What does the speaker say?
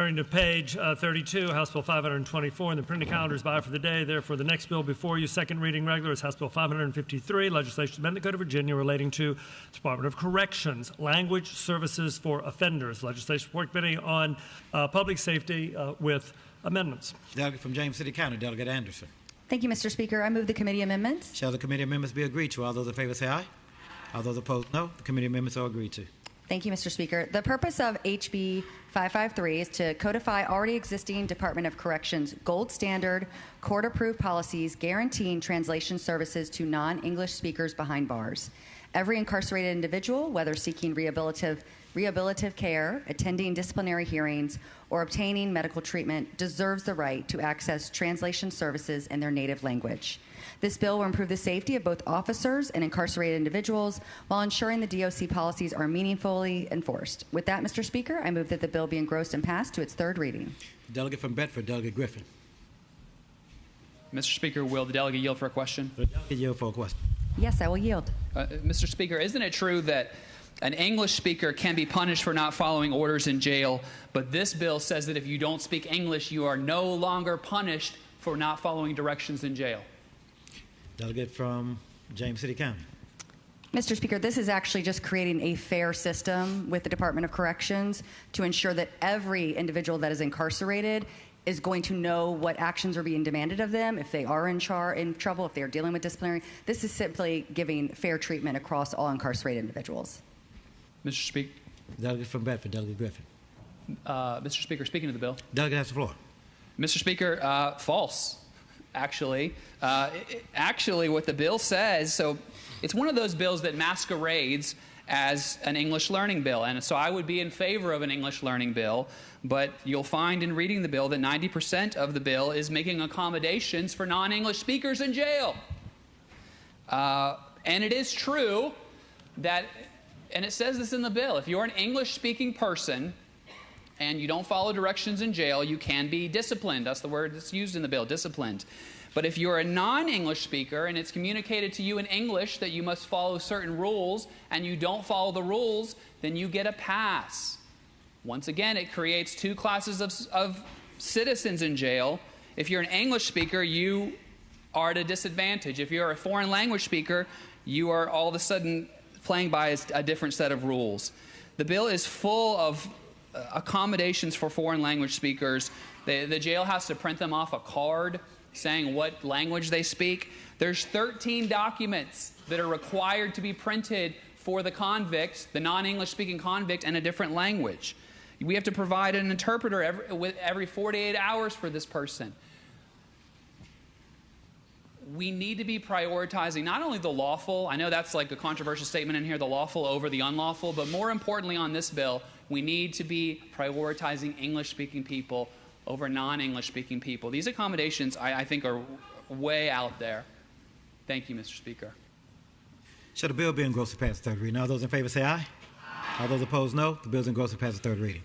Turning to page 32, House Bill 524, and the printed calendar is by for the day. Therefore, the next bill before you, second reading regular, is House Bill 553, legislation to amend the Code of Virginia relating to Department of Corrections, language services for offenders. Legislation Report Committee on Public Safety with amendments. Delegate from James City County, Delegate Anderson. Thank you, Mr. Speaker. I move the committee amendments. Shall the committee amendments be agreed to? All those in favor say aye. All those opposed, no. The committee amendments are agreed to. Thank you, Mr. Speaker. The purpose of HB553 is to codify already existing Department of Corrections gold standard, court-approved policies guaranteeing translation services to non-English speakers behind bars. Every incarcerated individual, whether seeking rehabilitative care, attending disciplinary hearings, or obtaining medical treatment, deserves the right to access translation services in their native language. This bill will improve the safety of both officers and incarcerated individuals while ensuring the DOC policies are meaningfully enforced. With that, Mr. Speaker, I move that the bill be engrossed and passed to its third reading. The delegate from Bedford, Delegate Griffin. Mr. Speaker, will the delegate yield for a question? The delegate yield for a question. Yes, I will yield. Mr. Speaker, isn't it true that an English speaker can be punished for not following orders in jail, but this bill says that if you don't speak English, you are no longer punished for not following directions in jail? Delegate from James City County. Mr. Speaker, this is actually just creating a fair system with the Department of Corrections to ensure that every individual that is incarcerated is going to know what actions are being demanded of them if they are in trouble, if they are dealing with disciplinary. This is simply giving fair treatment across all incarcerated individuals. Mr. Speaker. Delegate from Bedford, Delegate Griffin. Mr. Speaker, speaking of the bill. Delegate has the floor. Mr. Speaker, false. Actually, what the bill says, so it's one of those bills that masquerades as an English learning bill, and so I would be in favor of an English learning bill, but you'll find in reading the bill that 90% of the bill is making accommodations for non-English speakers in jail. And it is true that, and it says this in the bill, if you're an English-speaking person and you don't follow directions in jail, you can be disciplined. That's the word that's used in the bill, disciplined. But if you're a non-English speaker and it's communicated to you in English that you must follow certain rules and you don't follow the rules, then you get a pass. Once again, it creates two classes of citizens in jail. If you're an English speaker, you are at a disadvantage. If you're a foreign language speaker, you are all of a sudden playing by a different set of rules. The bill is full of accommodations for foreign language speakers. The jail has to print them off a card saying what language they speak. There's 13 documents that are required to be printed for the convict, the non-English speaking convict, in a different language. We have to provide an interpreter every 48 hours for this person. We need to be prioritizing not only the lawful, I know that's like a controversial statement in here, the lawful over the unlawful, but more importantly on this bill, we need to be prioritizing English-speaking people over non-English-speaking people. These accommodations, I think, are way out there. Thank you, Mr. Speaker. Shall the bill be engrossed and passed third reading? All those in favor say aye. All those opposed, no. The bill is engrossed and passed third reading.